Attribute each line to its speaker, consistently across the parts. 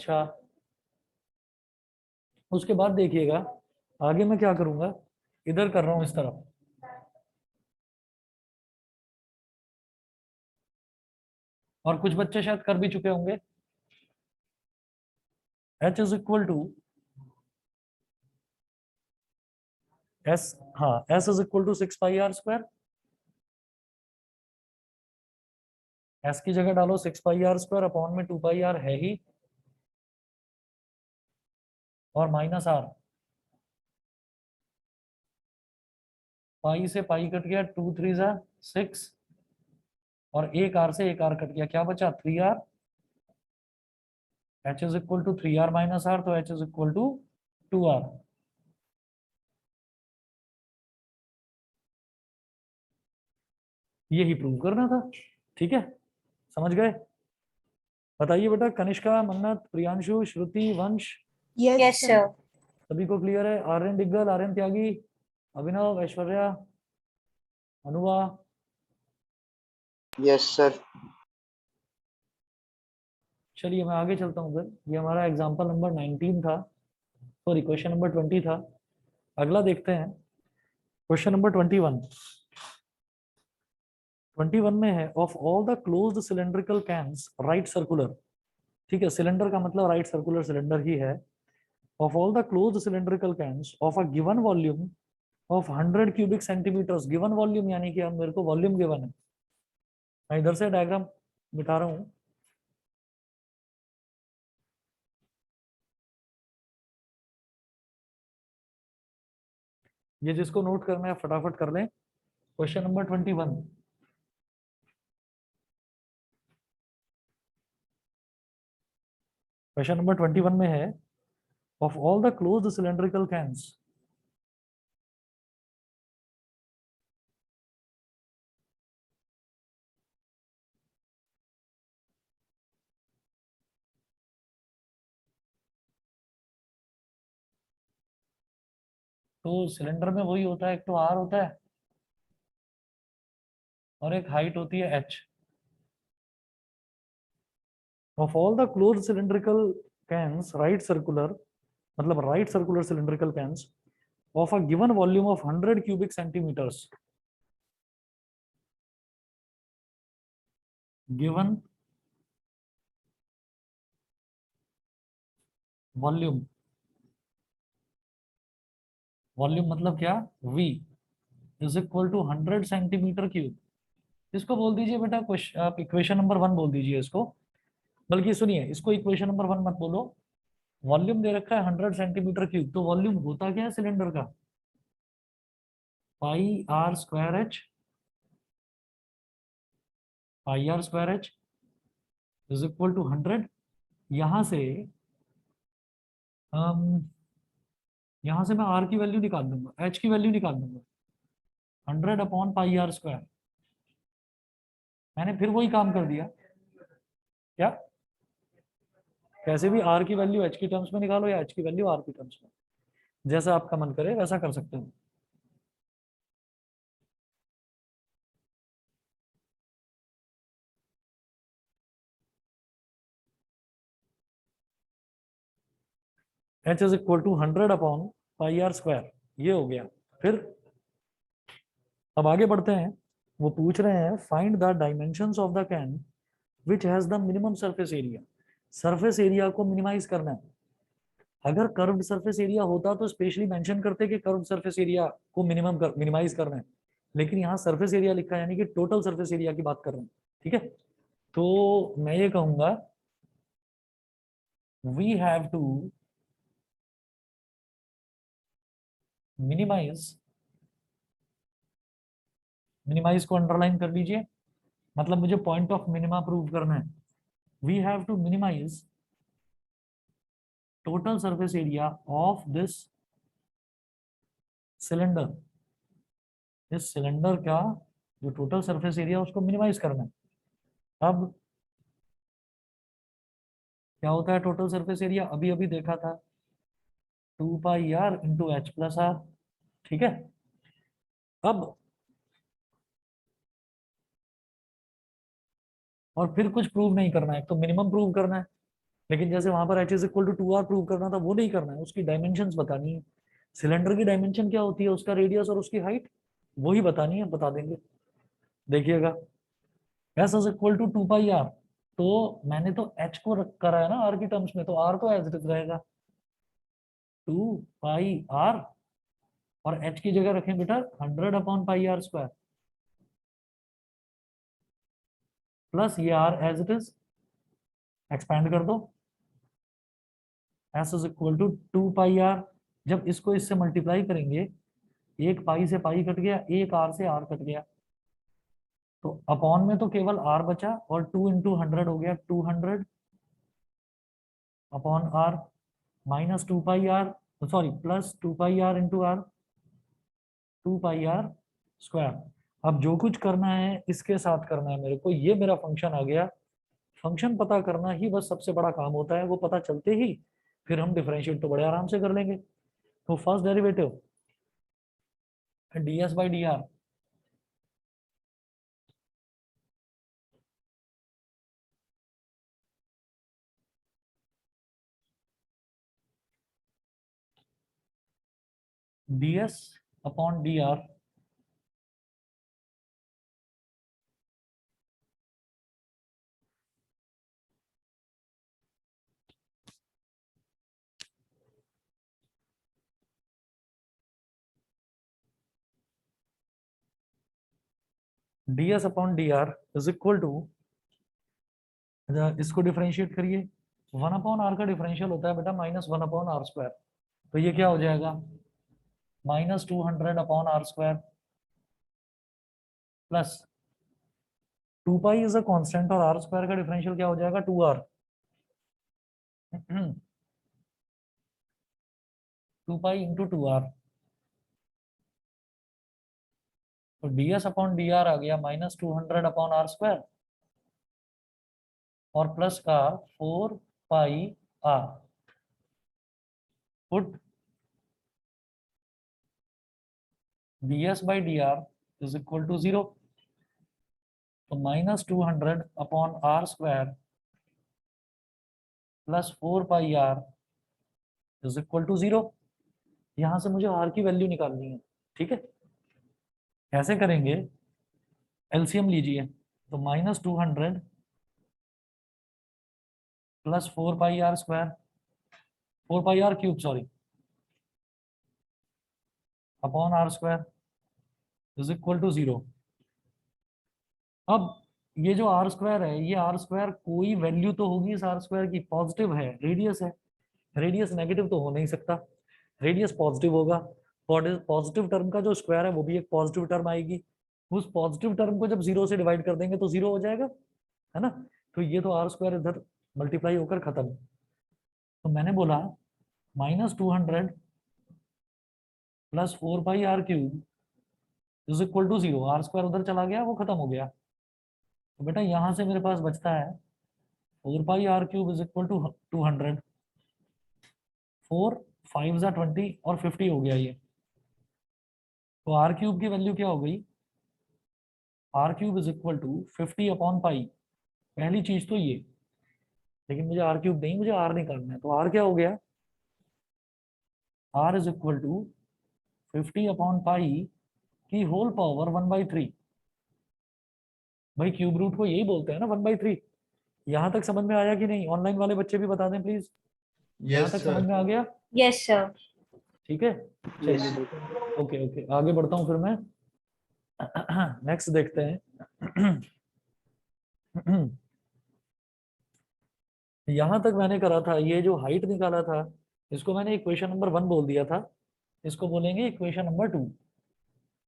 Speaker 1: अच्छा, उसके बाद देखिएगा आगे मैं क्या करूंगा, इधर कर रहा हूं इस तरफ। और कुछ बच्चे शायद कर भी चुके होंगे। h is equal to s, हाँ s is equal to 6 pi r square. s की जगह डालो 6 पाई r स्क्वायर, अपॉन में 2 पाई r है ही, और माइनस r। पाई से पाई कट गया, 2 3 जा 6, और एक r से एक r कट गया, क्या बचा 3r। h is equal to 3r minus r, तो h is equal to 2r। यही प्रूव करना था। ठीक है, समझ गए। बताइए बेटा, कनिष्का, मन्नत, प्रियांशु, श्रुति, वंश,
Speaker 2: यस
Speaker 3: यस सर।
Speaker 1: सभी को क्लियर है। आर्यन डिग्गल, आर्यन त्यागी, अभिनव, ऐश्वर्या, अनुवा।
Speaker 4: Yes sir.
Speaker 1: चलिए मैं आगे चलता हूँ फिर। ये हमारा एग्जाम्पल नंबर 19 था, सॉरी क्वेश्चन नंबर 20 था। अगला देखते हैं क्वेश्चन नंबर 21। 21 में है, of all the closed cylindrical cans right circular. ठीक है, सिलेंडर का मतलब राइट सर्कुलर सिलेंडर ही है। Of all the closed cylindrical cans of a given volume of 100 cubic centimetres. Given volume यानी कि अब मेरे को वॉल्यूम गिवन है। मैं इधर से डायग्राम बिठा रहा हूँ। ये जिसको नोट करना है फटाफट कर लें। Question number 21। क्वेश्चन नंबर 21 में है, of all the closed cylindrical cans. तो सिलेंडर में वही होता है, एक तो आर होता है और एक हाइट होती है H. Of all the closed cylindrical cans right circular, मतलब right circular cylindrical cans of a given volume of 100 cubic centimetres. Given volume, volume मतलब क्या, V is equal to 100 centimetre cube. इसको बोल दीजिए बेटा आप इक्वेशन नंबर 1 बोल दीजिए इसको। बल्कि सुनिए, इसको इक्वेशन नंबर 1 मत बोलो। वॉल्यूम दे रखा है 100 सेंटीमीटर क्यूब, तो वॉल्यूम होता क्या है सिलेंडर का, pi r square h। Pi r square h is equal to 100। यहाँ से हम यहाँ से मैं r की वैल्यू निकाल दूंगा, h की वैल्यू निकाल दूंगा, 100/पाई r स्क्वायर। मैंने फिर वही काम कर दिया क्या। कैसे भी r की वैल्यू h की टर्म्स में निकालो या h की वैल्यू r की टर्म्स में, जैसा आपका मन करे वैसा कर सकते हो। h इज इक्वल टू 100/पाई r स्क्वायर, ये हो गया। फिर अब आगे बढ़ते हैं। वो पूछ रहे हैं, find the dimensions of the can which has the minimum surface area. Surface area को मिनिमाइज करना है। अगर कर्व्ड सरफेस एरिया होता तो स्पेशली मेंशन करते कि कर्व्ड सरफेस एरिया को मिनिमाइज करना है, लेकिन यहाँ सरफेस एरिया लिखा है, यानी कि टोटल सरफेस एरिया की बात कर रहे हैं। ठीक है, तो मैं ये कहूंगा we have to minimise, minimise को अंडरलाइन कर लीजिए, मतलब मुझे पॉइंट ऑफ मिनिमा प्रूव करना है। We have to minimise total surface area of this cylinder. इस सिलेंडर का जो टोटल सरफेस एरिया उसको मिनिमाइज करना है। अब क्या होता है टोटल सरफेस एरिया, अभी अभी देखा था 2 पाई r × h + r। ठीक है, अब और फिर कुछ प्रूव नहीं करना है, तो मिनिमम प्रूव करना है। लेकिन जैसे वहां पर h is equal to 2r prove करना था, वो नहीं करना है, उसकी डायमेंशंस बतानी है। सिलेंडर की डायमेंशन क्या होती है, उसका रेडियस और उसकी हाइट, वही बतानी है, बता देंगे। देखिएगा, s is equal to 2 pi r, तो मैंने तो एच को करा है ना आर की टर्म्स में, तो आर तो एज इट इज रहेगा 2 पाई आर, और एच की जगह रखें बेटा 100/पाई आर स्क्वायर, प्लस ये r as it is, expand कर दो, s is equal to 2 pi r. जब इसको इससे मल्टीप्लाई करेंगे, एक पाई से पाई कट गया, एक आर से आर कट गया, तो अपॉन में तो केवल आर बचा, और 2 × 100 हो गया 200/आर, minus 2 pi R, sorry plus 2 pi R × R, 2 pi are square. अब जो कुछ करना है इसके साथ करना है मेरे को, ये मेरा फंक्शन आ गया। फंक्शन पता करना ही बस सबसे बड़ा काम होता है, वो पता चलते ही फिर हम डिफरेंशिएट तो बड़े आराम से कर लेंगे। तो first derivative ds/dr, ds/dr, ds/dr is equal to, इसको डिफरेंशिएट करिए, 1/r का डिफरेंशियल होता है बेटा -1/r², तो ये क्या हो जाएगा, -200/r² plus 2 pi is a constant, और r² का डिफरेंशियल क्या हो जाएगा 2r, 2 पाई × 2r, तो ds/dr आ गया -200/r², और प्लस का 4 pi R, put ds/dr is equal to 0, तो -200/r² plus 4 pi R is equal to 0। यहां से मुझे आर की वैल्यू निकालनी है, ठीक है। कैसे करेंगे, एलसीएम लीजिए, तो -200 plus 4 pi are square, 4 pi are cube sorry, upon r² is equal to 0। अब ये जो r² है, ये r² कोई वैल्यू तो होगी इस r² की, पॉजिटिव है, रेडियस है, रेडियस नेगेटिव तो हो नहीं सकता, रेडियस पॉजिटिव होगा, पॉजिटिव टर्म का जो स्क्वायर है वो भी एक पॉजिटिव टर्म आएगी, उस पॉजिटिव टर्म को जब 0 से डिवाइड कर देंगे तो 0 हो जाएगा, है ना। तो ये तो r² इधर मल्टीप्लाई होकर खत्म। तो मैंने बोला -200 plus 4 pi are cube is equal to 0, r² उधर चला गया, वो खत्म हो गया। तो बेटा यहां से मेरे पास बचता है 4 pi are cube is equal to 200, 4 5 × 20 और 50 हो गया ये। तो r³ की वैल्यू क्या हो गई, r³ इज इक्वल टू 50/पाई, पहली चीज तो ये, लेकिन मुझे r³ नहीं, मुझे r निकालना है, तो r क्या हो गया, r इज इक्वल टू 50/पाई की होल पावर 1/3। भाई क्यूब रूट को यही बोलते हैं ना 1/3। यहाँ तक समझ में आया कि नहीं, ऑनलाइन वाले बच्चे भी बता दें प्लीज, यहाँ
Speaker 2: यस
Speaker 1: तक समझ
Speaker 2: सर।
Speaker 1: में आ गया,
Speaker 3: यस सर।
Speaker 1: ठीक है।
Speaker 2: यस।
Speaker 1: चलिए, ओके ओके, आगे बढ़ता हूँ फिर मैं। नेक्स्ट देखते हैं। यहां तक मैंने करा था, ये जो हाइट निकाला था, इसको मैंने इक्वेशन नंबर 1 बोल दिया था, इसको बोलेंगे इक्वेशन नंबर 2।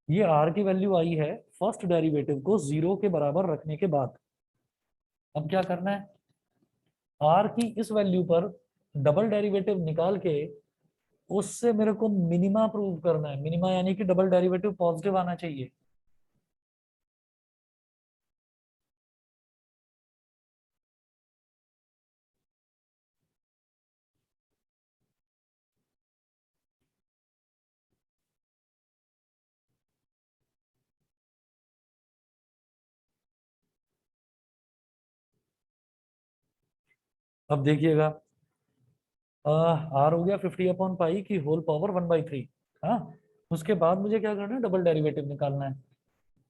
Speaker 1: ये r की वैल्यू आई है फर्स्ट डेरिवेटिव को 0 के बराबर रखने के बाद। अब क्या करना है, r की इस वैल्यू पर डबल डेरिवेटिव निकाल के उससे मेरे को मिनिमा प्रूव करना है, मिनिमा यानी कि डबल डेरिवेटिव पॉजिटिव आना चाहिए। अब देखिएगा, आर हो गया 50/पाई की होल पावर 1/3। हाँ, उसके बाद मुझे क्या करना है, डबल डेरिवेटिव निकालना है।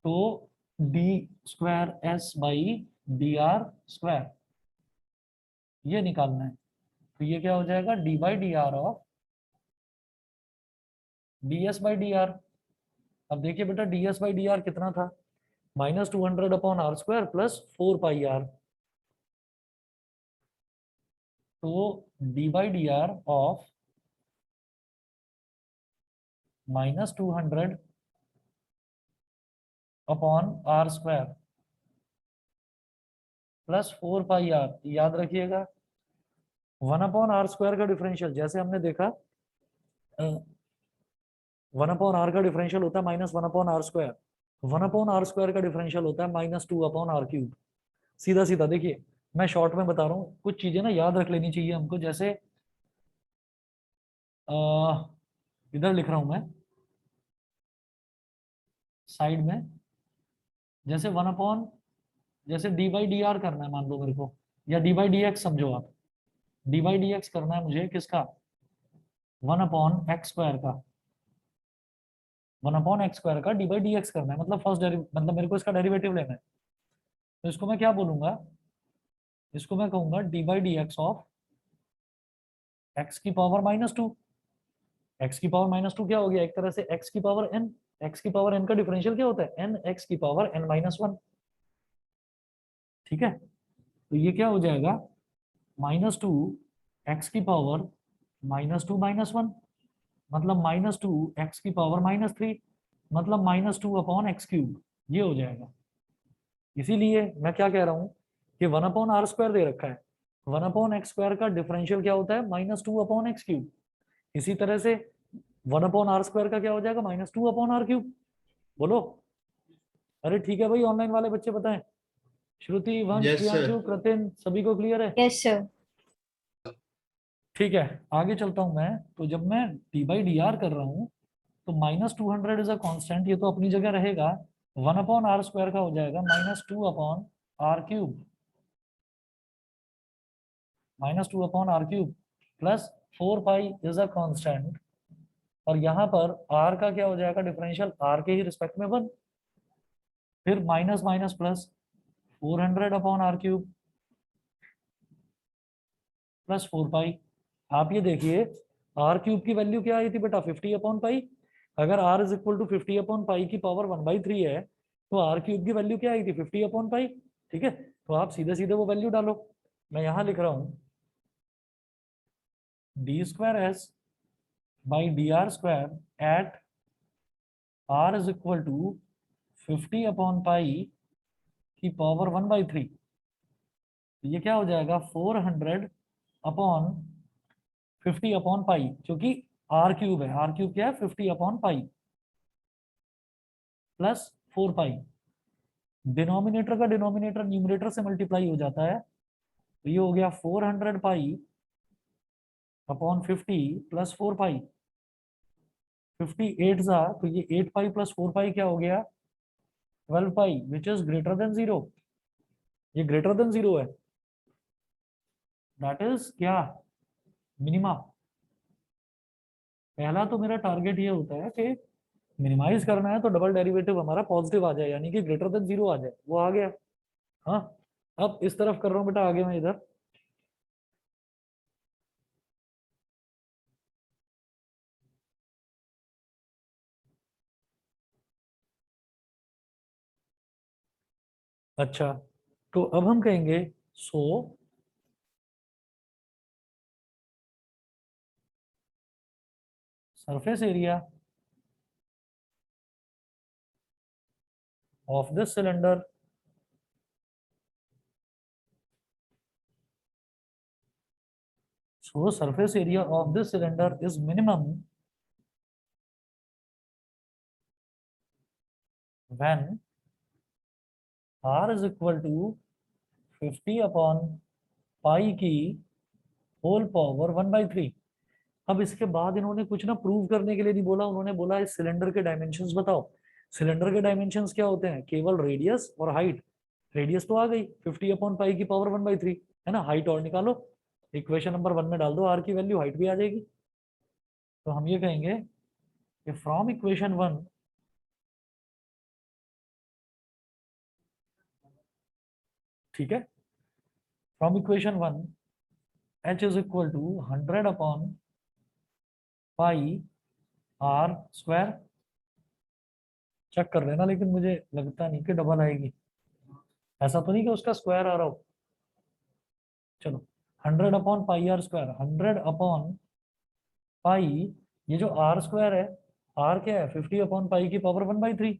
Speaker 1: तो d²s/dr², ये निकालना है। तो ये क्या हो जाएगा, d/dr ऑफ ds/dr। अब देखिए बेटा, ds/dr कितना था, -200/r² प्लस 4πr। तो d/dr of -200/r² plus 4πr, याद रखिएगा 1/r² का डिफरेंशियल जैसे हमने देखा, 1/r का डिफरेंशियल होता है -1/r², 1/r² का डिफरेंशियल होता है -2/r³। सीधा सीधा देखिए, मैं शॉर्ट में बता रहा हूँ, कुछ चीजें ना याद रख लेनी चाहिए हमको। जैसे इधर लिख रहा हूं मैं साइड में, जैसे 1/, जैसे d/dr करना है मान लो मेरे को, या d/dx समझो आप, d/dx करना है मुझे किसका, 1/x² का, 1/x² का d/dx करना है, मतलब मतलब मेरे को इसका डेरिवेटिव लेना है। तो इसको मैं क्या बोलूंगा, इसको मैं कहूंगा d/dx ऑफ x की पावर -2। x की पावर -2 क्या हो गया, एक तरह से x की पावर n। x की पावर n का डिफरेंशियल क्या होता है, n x की पावर n-1। ठीक है, तो ये क्या हो जाएगा, -2 x की पावर -2-1, मतलब -2 x की पावर -3, मतलब -2/x³, ये हो जाएगा। इसीलिए मैं क्या कह रहा हूं कि 1/r² दे रखा है, 1/x² का डिफरेंशियल क्या होता है, -2/x³। इसी तरह से 1/r² का क्या हो जाएगा, -2/r³। बोलो, अरे ठीक है भाई, ऑनलाइन वाले बच्चे बताएं, श्रुति, वंश,
Speaker 2: यस सर।
Speaker 1: प्रियांशु, कृतिन, सभी को क्लियर है?
Speaker 3: Yes sir.
Speaker 1: ठीक है, आगे चलता हूं मैं। तो जब मैं d/dr कर रहा हूं, तो -200 इज अ कांस्टेंट, ये तो अपनी जगह रहेगा। 1/r² का हो जाएगा -2/r³, -2/r³ plus 4π is a constant. और यहाँ पर r का क्या हो जाएगा, डिफरेंशियल r के ही रिस्पेक्ट में 1, फिर minus minus plus 400/r³ plus 4π। आप ये देखिए, r³ की वैल्यू क्या आई थी बेटा, 50/पाई। अगर r इज इक्वल टू 50/पाई की पावर 1/3 है, तो r³ की वैल्यू क्या आई थी, 50/पाई। ठीक है, तो आप सीधे सीधे वो वैल्यू डालो। मैं यहां लिख रहा हूं d²s/dr² at r is equal to 50/पाई की पावर 1/3। ये क्या हो जाएगा, 400/50/पाई, क्योंकि r³ है, r³ क्या है, 50/पाई प्लस 4π। डिनोमिनेटर का डिनोमिनेटर न्यूमरेटर से मल्टीप्लाई हो जाता है, तो ये हो गया 400π/50 प्लस 4π। 58 जा, तो ये 8π प्लस 4π क्या हो गया, 12π, विच इज ग्रेटर देन 0। ये ग्रेटर देन 0 है, दैट इज क्या, मिनिमा। पहला तो मेरा टारगेट ये होता है कि मिनिमाइज करना है, तो डबल डेरिवेटिव हमारा पॉजिटिव आ जाए, यानी कि ग्रेटर देन 0 आ जाए, वो आ गया। हाँ, अब इस तरफ कर रहा हूँ बेटा, आगे मैं इधर। अच्छा, तो अब हम कहेंगे सो surface area of this cylinder surface area of this cylinder is minimum when r is equal to 50/पाई की होल पावर 1/3। अब इसके बाद इन्होंने कुछ ना प्रूव करने के लिए नहीं बोला, उन्होंने बोला इस सिलेंडर के डायमेंशंस बताओ। सिलेंडर के डायमेंशंस क्या होते हैं, केवल रेडियस और हाइट। रेडियस तो आ गई 50/पाई की पावर 1/3, है ना, हाइट और निकालो। इक्वेशन नंबर 1 में डाल दो, आर की वैल्यू, हाइट भी आ जाएगी। तो हम ये कहेंगे कि फ्रॉम इक्वेशन 1 ठीक है, from equation 1 h is equal to 100 upon pi are square. Check कर लेना, लेकिन मुझे लगता नहीं कि डबल आएगी, ऐसा तो नहीं कि उसका स्क्वायर आ रहा हो। चलो 100 upon pi are square, 100 upon pi, ये जो आर स्क्वायर है, आर क्या है, 50 अपॉन पाई की पावर 1/3,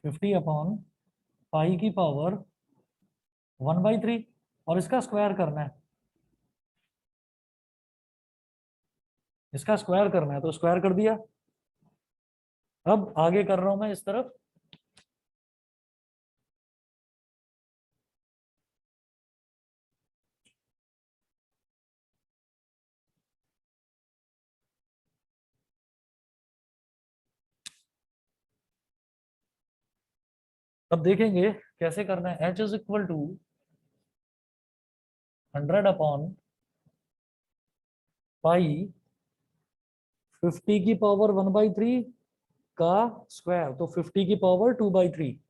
Speaker 1: 50 अपॉन पाई की पावर 1/3, और इसका स्क्वायर करना है, इसका स्क्वायर करना है, तो स्क्वायर कर दिया। अब आगे कर रहा हूं मैं इस तरफ, अब देखेंगे कैसे करना है। h is equal to 100 upon pi 50 की पावर 1/3 का स्क्वायर, तो 50 की पावर 2/3,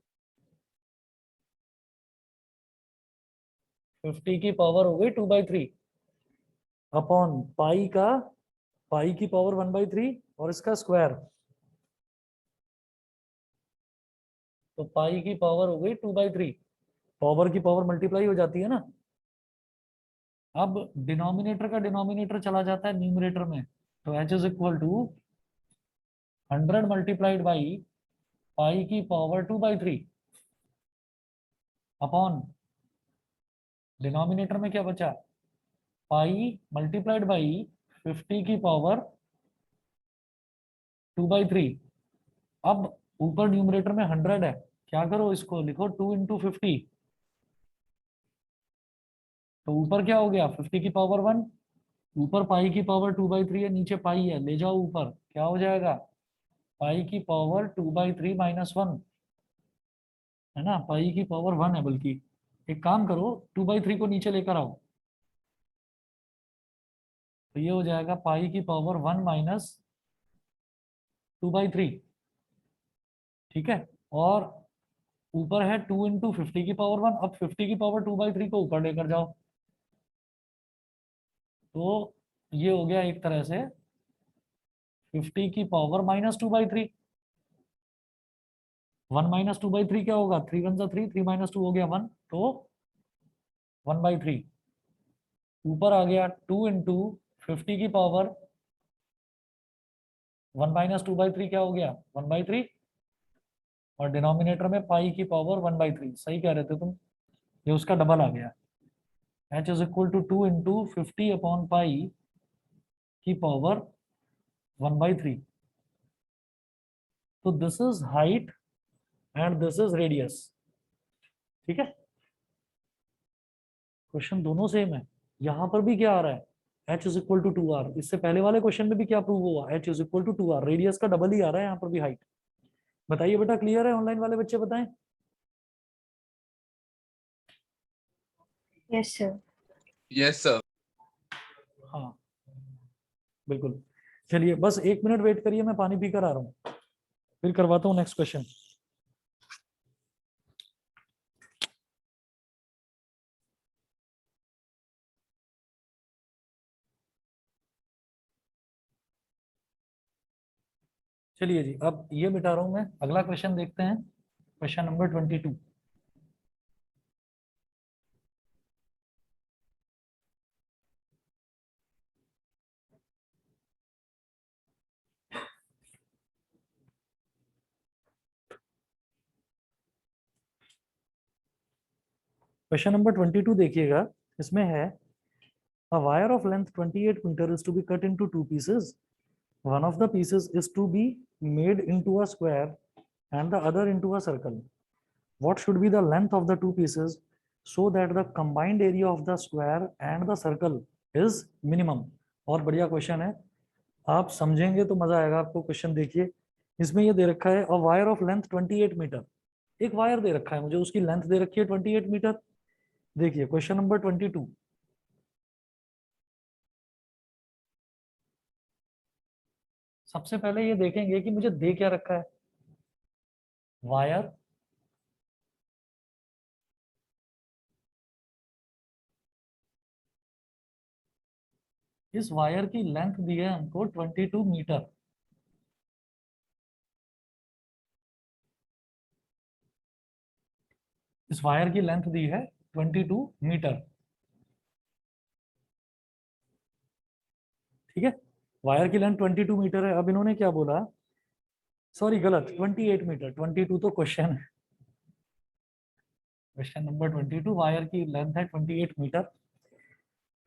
Speaker 1: 50 की पावर हो गई 2/3 अपॉन पाई का, पाई की पावर 1/3 और इसका स्क्वायर, तो पाई की पावर हो गई 2/3। पावर की पावर मल्टीप्लाई हो जाती है ना। अब डिनोमिनेटर का डिनोमिनेटर चला जाता है न्यूमरेटर में, तो h is equal to 100 multiplied by pi की पावर 2/3 अपॉन डिनोमिनेटर में क्या बचा, पाई मल्टीप्लाइड बाई 50 की पावर 2/3। अब ऊपर न्यूमरेटर में 100 है, क्या करो, इसको लिखो 2 × 50, तो ऊपर क्या हो गया, 50 की पावर 1, ऊपर पाई की पावर 2/3 है, नीचे पाई है, ले जाओ ऊपर, क्या हो जाएगा, पाई की पावर 2/3 - 1, है ना, पाई की पावर 1 है, बल्कि एक काम करो, 2/3 को नीचे लेकर आओ, तो ये हो जाएगा पाई की पावर 1 - 2/3, ठीक है। और ऊपर है 2 × 50 की पावर 1, अब 50 की पावर 2/3 को ऊपर लेकर जाओ, तो ये हो गया एक तरह से 50 की पावर -2/3, 1 - 2/3 क्या होगा, 3 × 1 = 3, 3 - 2 हो गया 1, तो 1/3 ऊपर आ गया, 2 × 50 की पावर 1 - 2/3 क्या हो गया, 1/3, और डिनोमिनेटर में पाई की पावर 1/3, सही कह रहे थे तुम, ये उसका डबल आ गया। h is equal to 2 × 50 upon pi की पावर 1/3, तो this is height and this is radius, ठीक है। क्वेश्चन दोनों सेम है, यहां पर भी क्या आ रहा है, h is equal to 2r, इससे पहले वाले क्वेश्चन में भी क्या प्रूव हुआ, h is equal to 2r, radius का डबल ही आ रहा है यहाँ पर भी हाइट। बताइए बेटा, क्लियर है, ऑनलाइन वाले बच्चे बताएं।
Speaker 2: Yes sir.
Speaker 3: Yes sir.
Speaker 1: हाँ बिल्कुल, चलिए बस 1 मिनट वेट करिए, मैं पानी पीकर आ रहा हूँ, फिर करवाता हूँ नेक्स्ट क्वेश्चन। चलिए जी, अब ये मिटा रहा हूं मैं, अगला क्वेश्चन देखते हैं, क्वेश्चन नंबर 22। क्वेश्चन नंबर 22 देखिएगा, इसमें है a wire of length 28 meter is to be cut into 2 pieces. One of the pieces is to be made into a square and the other into a circle. What should be the length of the 2 pieces so that the combined area of the square and the circle is minimum? और बढ़िया question है, आप समझेंगे तो मजा आएगा आपको। Question देखिए, इसमें ये दे रखा है a wire of length 28 metre, एक वायर दे रखा है मुझे, उसकी लेंथ दे रखी है 28 मीटर, देखिए क्वेश्चन नंबर 22। सबसे पहले ये देखेंगे कि मुझे दे क्या रखा है। वायर इस वायर की लेंथ दी है हमको 22 मीटर। इस वायर की लेंथ दी है 22 मीटर। ठीक है, वायर की लेंथ 22 मीटर है। अब इन्होंने क्या बोला, सॉरी गलत, 28 मीटर, 22 तो क्वेश्चन है। क्वेश्चन नंबर 22, वायर की लेंथ है 28 मीटर।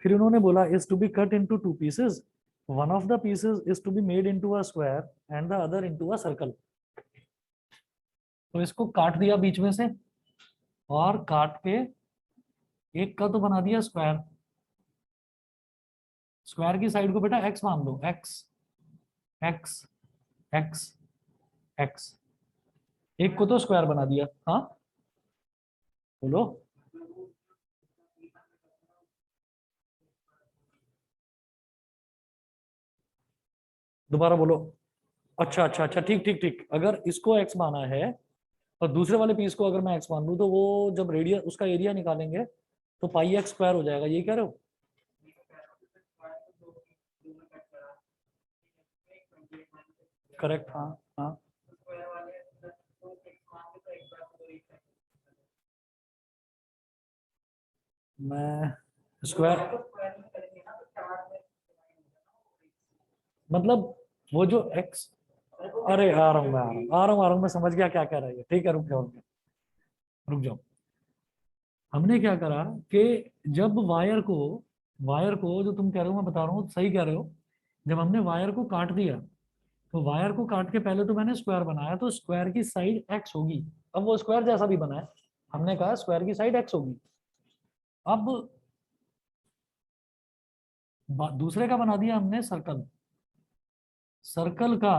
Speaker 1: फिर उन्होंने बोला is to be cut into two pieces, one of the pieces is to be made into a square and the other into a circle. तो इसको काट दिया बीच में से, और काट के एक का तो बना दिया स्क्वायर। स्क्वायर की साइड को बेटा एक्स मान लो, एक्स एक्स एक्स एक्स। एक को तो स्क्वायर बना दिया। हाँ बोलो। दोबारा बोलो। अच्छा अच्छा अच्छा, ठीक ठीक ठीक। अगर इसको एक्स माना है और दूसरे वाले पीस को अगर मैं एक्स मान लूं, तो वो जब रेडियस उसका एरिया निकालेंगे तो पाई एक्स स्क्वायर हो जाएगा, ये कह रहे हो। करेक्ट, हाँ हाँ। मैं स्क्वायर मतलब वो जो एक्स, अरे आ रहा हूँ मैं, आ रहा हूँ मैं समझ गया क्या कह रहा है ये। ठीक है, रुक जाओ रुक जाओ रुक जाओ। हमने क्या करा कि जब वायर को जो तुम कह रहे हो, मैं बता रहा हूँ सही कह रहे हो। जब हमने वायर को काट दिया, तो वायर को काट के पहले तो मैंने स्क्वायर बनाया, तो स्क्वायर की साइड एक्स होगी। अब वो स्क्वायर जैसा भी बना है, हमने कहा स्क्वायर की साइड एक्स होगी। अब दूसरे का बना दिया हमने सर्कल। सर्कल का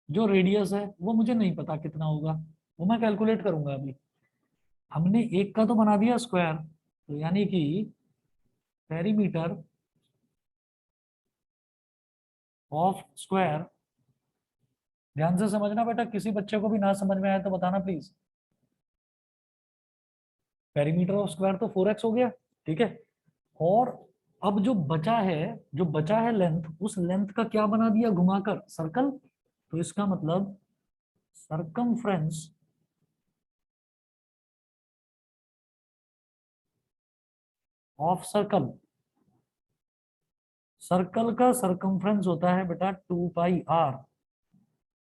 Speaker 1: जो रेडियस है वो मुझे नहीं पता कितना होगा, वो मैं कैलकुलेट करूंगा अभी। हमने एक का तो बना दिया स्क्वायर, तो यानी कि पेरीमीटर ऑफ स्क्वायर। ध्यान से समझना बेटा, किसी बच्चे को भी ना समझ में आए तो बताना प्लीज। पेरीमीटर ऑफ स्क्वायर तो 4x हो गया। ठीक है, और अब जो बचा है लेंथ, उस लेंथ का क्या बना दिया घुमाकर, सर्कल। तो इसका मतलब सरकमफ्रेंस ऑफ सर्कल। सर्कल का सरकमफ्रेंस होता है बेटा 2 पाई r।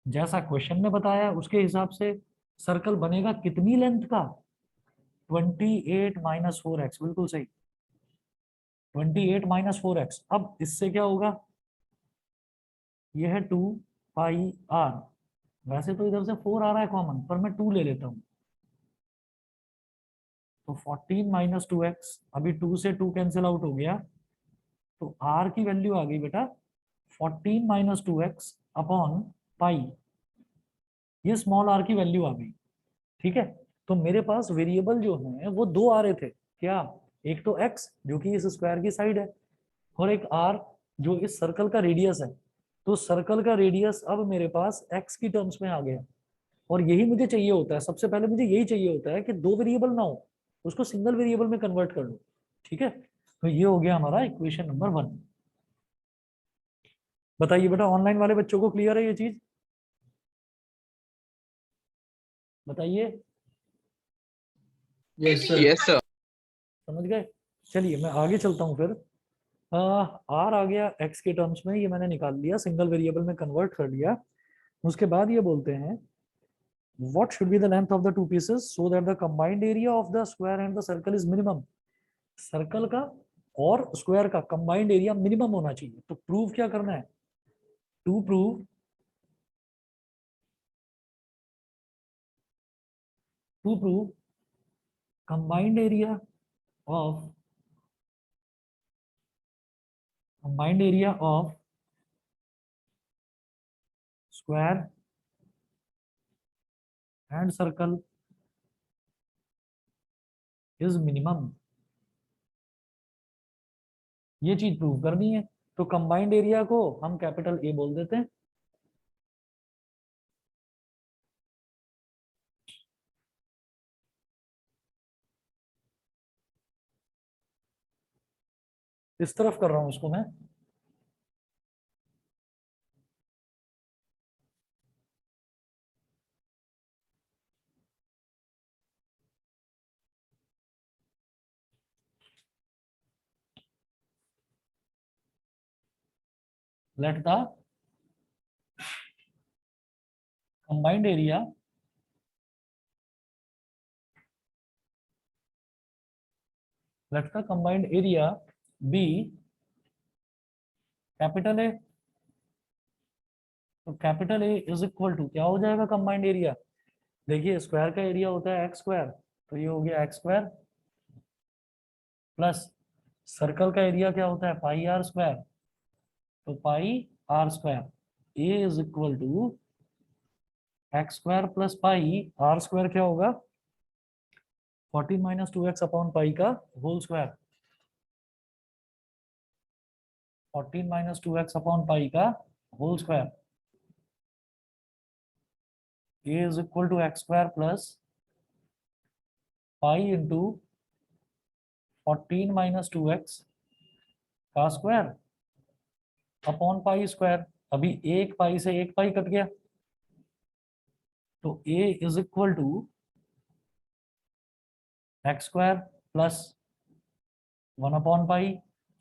Speaker 1: जैसा क्वेश्चन में बताया उसके हिसाब से सर्कल बनेगा कितनी लेंथ का, 28 - 4x, बिल्कुल सही। 28 - 4x। अब इससे क्या होगा, ये है 2 पाई r। वैसे तो इधर से 4 आ रहा है कॉमन, पर मैं 2 ले लेता हूँ। तो 14 - 2x, अभी 2 से 2 कैंसिल आउट हो गया, तो r की वैल्यू आ गई बेटा 14 - 2x अपॉन पाई। ये स्मॉल r की वैल्यू आ गई। ठीक है, तो मेरे पास वेरिएबल जो है वो दो आ रहे थे। क्या, एक तो x जो कि इस स्क्वायर की साइड है, और एक r जो इस सर्कल का रेडियस है। तो सर्कल का रेडियस अब मेरे पास x की टर्म्स में आ गया। और यही मुझे चाहिए होता है, सबसे पहले मुझे यही चाहिए होता है कि दो वेरिएबल ना हो, उसको सिंगल वेरिएबल में कन्वर्ट कर लो। ठीक है, तो ये हो गया हमारा इक्वेशन नंबर 1। बताइए बेटा, ऑनलाइन वाले बच्चों को क्लियर है ये चीज, बताइए।
Speaker 2: Yes sir.
Speaker 3: Yes sir.
Speaker 1: समझ गए। चलिए मैं आगे चलता हूँ फिर। आर आ गया एक्स के टर्म्स में, ये मैंने निकाल लिया, सिंगल वेरिएबल में कन्वर्ट कर लिया। उसके बाद ये बोलते हैं what should be the length of the two pieces so that the combined area of the square and the circle is minimum। Circle का और स्क्वायर का कंबाइंड एरिया मिनिमम होना चाहिए। तो प्रूव क्या करना है, to prove combined area of square and circle is minimum, ये चीज प्रूव करनी है। तो कंबाइंड एरिया को हम कैपिटल ए बोल देते हैं। इस तरफ कर रहा हूं इसको मैं। Let the combined area let the combined area be capital A. तो capital A is equal to क्या हो जाएगा कंबाइंड एरिया? देखिए स्क्वायर का एरिया होता है एक्स स्क्वायर, तो ये हो गया एक्स स्क्वायर प्लस सर्कल का एरिया क्या होता है पाई आर स्क्वायर, तो pi are square A is equal to x square plus pi are square क्या होगा 14 माइनस 2x अपॉन पाई का whole square, 14 minus 2x upon pi का whole square A is equal to x square plus pi into 14 minus 2x का square upon pi square. अभी एक पाई से एक pi cut गया, तो a is equal to x square plus 1 upon pi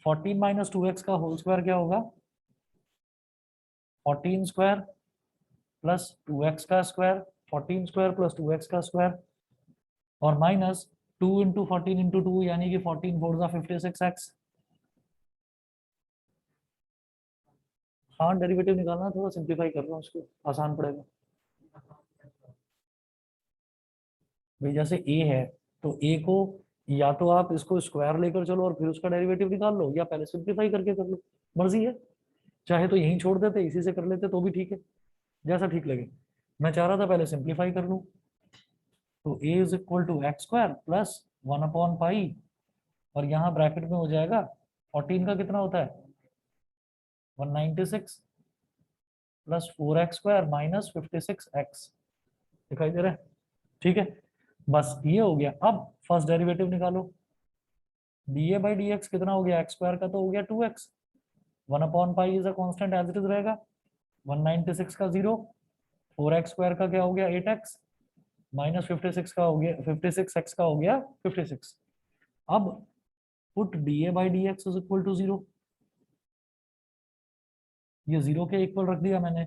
Speaker 1: 14 minus 2x का whole square क्या होगा 14 स्क्वायर प्लस 2x का स्क्वायर, 14 स्क्वायर प्लस 2x का स्क्वायर और माइनस 2 इंटू 14 इंटू 2 यानी कि 14 फोर 56x। हाँ डेरिवेटिव निकालना, थोड़ा सिंप्लीफाई कर रहा हूँ उसको, आसान पड़ेगा भाई। जैसे a है तो a को या तो आप इसको स्क्वायर लेकर चलो और फिर उसका डेरिवेटिव निकाल लो, या पहले सिंप्लीफाई करके कर लो, मर्जी है। चाहे तो यहीं छोड़ देते इसी से कर लेते तो भी ठीक है, जैसा ठीक लगे। मैं चाह रहा था पहले सिंप्लीफाई कर लूँ। तो a is equal to x square plus 1 upon pi और यहाँ ब्रैकेट में हो जाएगा 14 का कितना होता है 196 plus 4x square minus 56x। दिखाई दे रहा है? ठीक है, बस ये हो गया। अब फर्स्ट डेरिवेटिव निकालो। D A by d x कितना हो गया एक्स स्क्वायर का तो हो गया 2x, 1 upon pi is a constant as it is रहेगा, 196 का 0, 4x स्क्वायर का क्या हो गया 8x माइनस 56 का हो गया 56x का हो गया 56। अब put d A by d x is equal to 0, ये 0 के इक्वल रख दिया मैंने।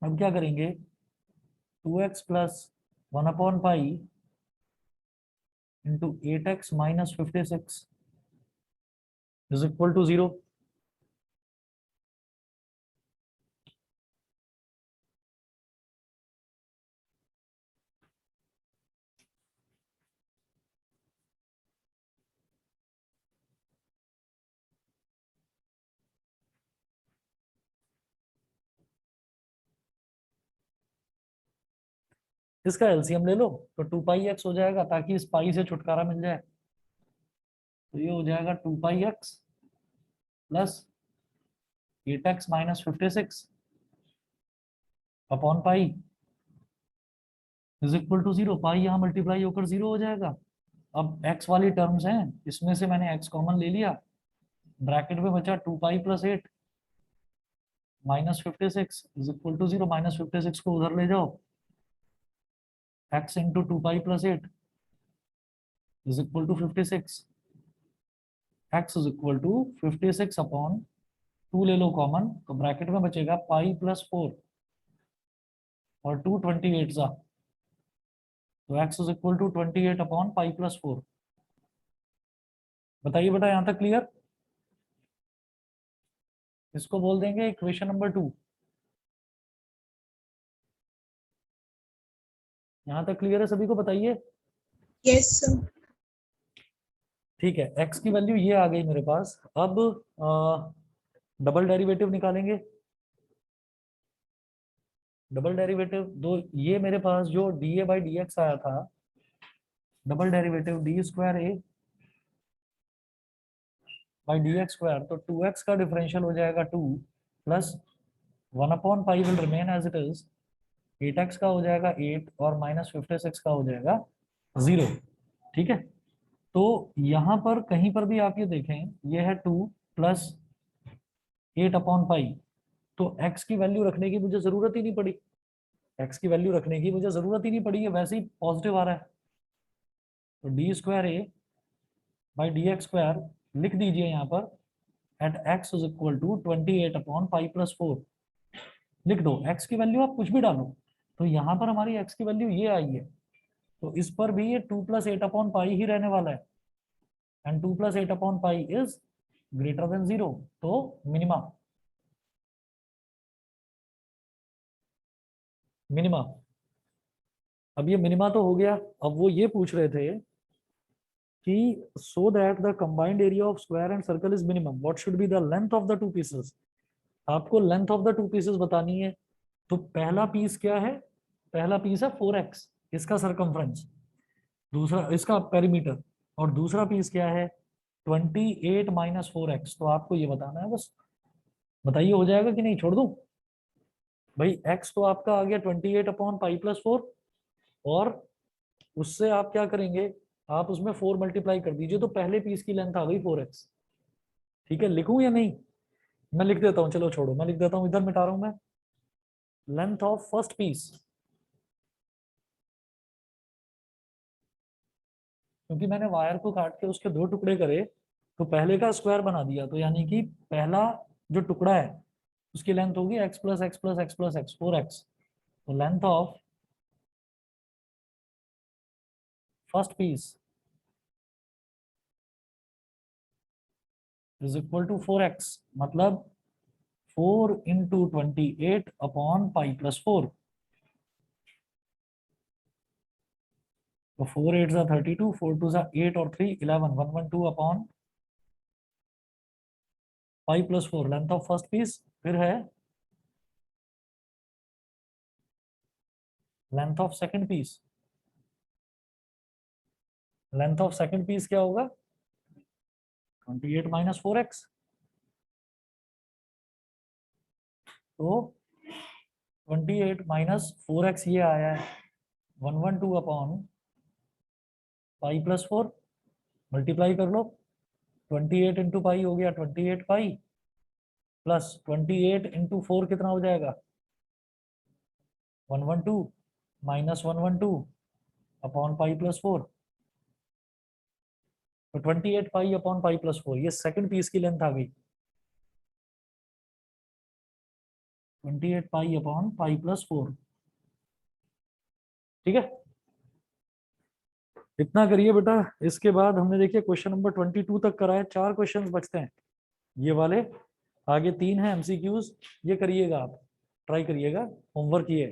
Speaker 1: अब क्या करेंगे 2x plus 1 upon pi into 8x minus 56 is equal to 0। इसका एलसीएम ले लो तो 2 पाई एक्स हो जाएगा, ताकि इस पाई से छुटकारा मिल जाए। तो ये हो जाएगा 2 pi x plus 8x minus 56 upon pi is equal to 0। Pi यहाँ मल्टीप्लाई होकर 0 हो जाएगा। अब x वाली टर्म्स हैं, इसमें से मैंने x कॉमन ले लिया, ब्रैकेट में बचा 2 pi plus 8 minus 56 is equal to 0। Minus 56 को उधर ले जाओ, x into 2 pi plus 8 is equal to 56, x is equal to 56 upon 2 ले लो कॉमन, तो ब्रैकेट में बचेगा पाई प्लस 4 और 2 28 सा, तो x is equal to 28 upon pi plus 4। बताइए बेटा यहाँ तक क्लियर? इसको बोल देंगे इक्वेशन नंबर 2। यहाँ तक क्लियर है सभी को? बताइए।
Speaker 2: Yes sir.
Speaker 1: ठीक है, x की वैल्यू ये आ गई मेरे पास। अब डबल डेरिवेटिव निकालेंगे। डबल डेरिवेटिव दो, ये मेरे पास जो d A by d x आया था double derivative d square A by d x square, तो 2x का डिफरेंशियल हो जाएगा 2 प्लस 1/पाई will remain as it is, 8x का हो जाएगा 8 और माइनस 56 का हो जाएगा 0। ठीक है, तो यहाँ पर कहीं पर भी आप ये देखें, ये है 2 प्लस 8/पाई, तो x की वैल्यू रखने की मुझे जरूरत ही नहीं पड़ी, x की वैल्यू रखने की मुझे जरूरत ही नहीं पड़ी है, वैसे ही पॉजिटिव आ रहा है। तो d square A by d x square लिख दीजिए यहाँ पर at x is equal to 28/पाई प्लस 4, लिख दो, x की वैल्यू आप कुछ भी डालो, तो यहाँ पर हमारी x की वैल्यू ये आई है, तो इस पर भी ये 2 प्लस 8/पाई ही रहने वाला है, एंड 2 प्लस 8/पाई इज ग्रेटर देन 0, तो मिनिमा, मिनिमा। अब ये मिनिमा तो हो गया, अब वो ये पूछ रहे थे कि so that the combined area of square and circle is minimum what should be the length of the two pieces. आपको length of the two pieces बतानी है, तो पहला पीस क्या है, पहला पीस है 4x, इसका सरकमफ्रेंस, दूसरा इसका पेरीमीटर, और दूसरा पीस क्या है 28 माइनस 4x, तो आपको ये बताना है बस, बताइए हो जाएगा कि नहीं, छोड़ दूं भाई। x तो आपका आ गया 28/पाई प्लस 4, और उससे आप क्या करेंगे, आप उसमें 4 मल्टीप्लाई कर दीजिए, तो पहले पीस की लेंथ आ गई 4x। ठीक है, लिखूं या नहीं, मैं लिख देता हूं, चलो छोड़ो, मैं लिख देता हूं, इधर मिटा रहा हूं मैं, लेंथ ऑफ फर्स्ट पीस, क्योंकि मैंने वायर को काट के उसके 2 टुकड़े करे, तो पहले का स्क्वायर बना दिया, तो यानी कि पहला जो टुकड़ा है उसकी लेंथ होगी x plus x plus x plus x 4x, तो length of first piece is equal to 4x, मतलब 4 इंटू 28/पाई प्लस 4, तो 4 8 जा 32, 4 2 जा 8 और 3 11, 112/पाई plus 4 length of first piece. फिर है length of second piece, length of second piece क्या होगा 28 माइनस 4x, तो 28 माइनस 4x ये आया है 112/पाई प्लस 4, मल्टीप्लाई कर लो, 28 इंटू पाई हो गया 28 पाई, प्लस 28 इंटू 4 कितना हो जाएगा 112 माइनस 112/पाई प्लस 4, तो 28 पाई/पाई प्लस 4, ये सेकंड पीस की लेंथ आ गई 28 पाई/पाई प्लस 4। ठीक है, इतना करिए बेटा। इसके बाद हमने देखिए क्वेश्चन नंबर 22 तक कराए, 4 क्वेश्चंस बचते हैं ये वाले, आगे 3 है एमसीक्यूज, ये करिएगा आप, ट्राई करिएगा, होमवर्क ये